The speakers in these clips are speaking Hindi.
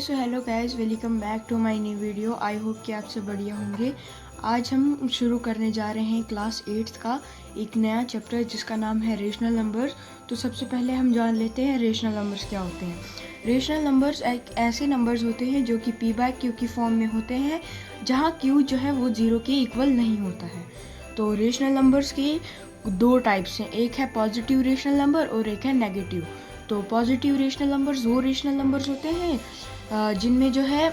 So hello guys, welcome back to my new video. I hope कि आप सब बढ़िया होंगे। आज हम शुरू करने जा रहे हैं क्लास 8th का एक नया चैप्टर जिसका नाम है रेशनल नंबर्स। तो सबसे पहले हम जान लेते हैं रेशनल नंबर्स क्या होते हैं। रेशनल नंबर्स एक ऐसे नंबर्स होते हैं जो कि p/q की फॉर्म में होते हैं, जहाँ q जो है वो 0 के इक्वल नहीं होता है। तो रेशनल नंबर्स की दो टाइप्स हैं, एक है पॉजिटिव रेशनल नंबर और एक है नेगेटिव। तो पॉजिटिव रेशनल नंबर्स वो रेशनल नंबर्स होते हैं जिनमें जो है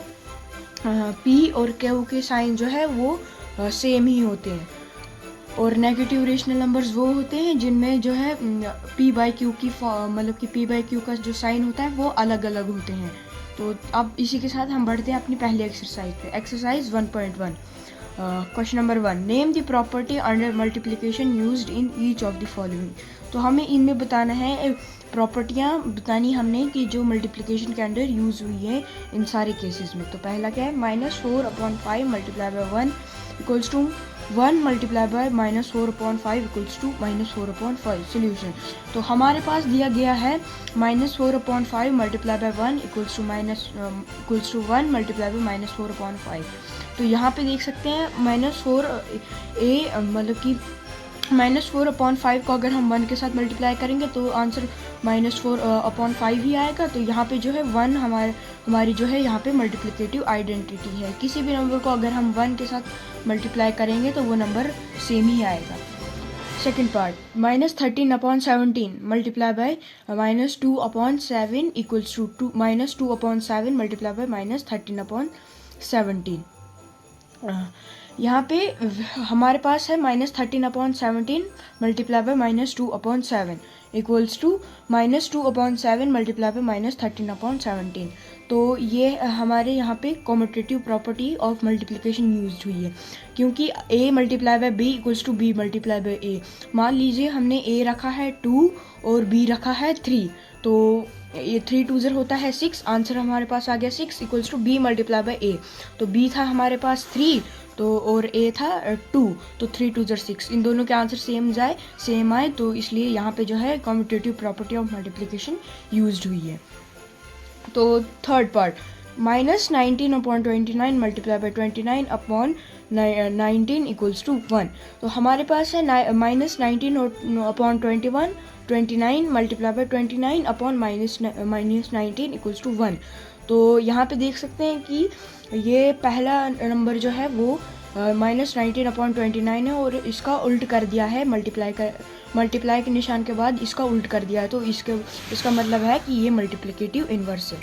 p और q के साइन जो है वो सेम ही होते हैं। और नेगेटिव रेशनल नंबर्स वो होते हैं जिनमें जो है p/q की मतलब कि p/q का जो साइन होता है वो अलग अलग होते हैं। तो अब इसी के साथ हम बढ़ते हैं अपनी पहली एक्सरसाइज पे। Exercise 1.1 question number 1, name the property under multiplication used in each of the following. तो हमें इनमें बताना है, प्रॉपर्टियाँ बतानी हमने कि जो मल्टीप्लिकेशन के अंडर यूज़ हुई है इन सारे केसेस में। तो पहला क्या है, -4/5 multiply by 1 equals to 1 multiply by -4/5 equals to -4/5। Solution, तो हमारे पास दिया गया है -4/5 multiply by 1 equals to 1 multiply by -4/5। तो यहाँ पे देख सकते हैं -4 मतलब कि -4/5 को अगर हम 1 के साथ मल्टीप्लाई करेंगे तो आंसर -4/5 ही आएगा। तो यहाँ पे जो है 1 हमारी जो है यहाँ पे मल्टीप्लिकेटिव आइडेंटिटी है। किसी भी नंबर को अगर हम 1 के साथ मल्टीप्लाई करेंगे तो वो नंबर सेम ही आएगा। Second part, -13/17 multiply by -2/7 equals to -2/7 multiply by -13/17। यहाँ पे हमारे पास है -13/17 multiply by -2/7 equals to -2/7 multiply by -13/17। तो ये हमारे यहाँ पे commutative property of multiplication use हुई है, क्योंकि a multiply by b equals to b multiply by a। मान लीजिए हमने a रखा है 2 और b रखा है 3, तो ये 3 2 ज़र होता है 6। आंसर हमारे पास आ गया 6 equals to b multiply by a। तो b था हमारे पास 3 तो और a था 2, तो 3 2 ज़र 6। इन दोनों के आंसर सेम आए, तो इसलिए यहाँ पे जो है commutative property of multiplication used हुई है। तो third part, -19/29 multiply by 29/19 equals to 1। तो हमारे पास है -19/21 29 मल्टीप्लाई बाय 29/-19 इक्वल्स टू 1। तो यहाँ पे देख सकते हैं कि ये पहला नंबर जो है वो -19/29 है और इसका उल्ट कर दिया है, मल्टीप्लाई के निशान के बाद इसका उल्ट कर दिया है। तो इसका मतलब है कि ये मल्टीप्लिकेटिव इन्वर्स है।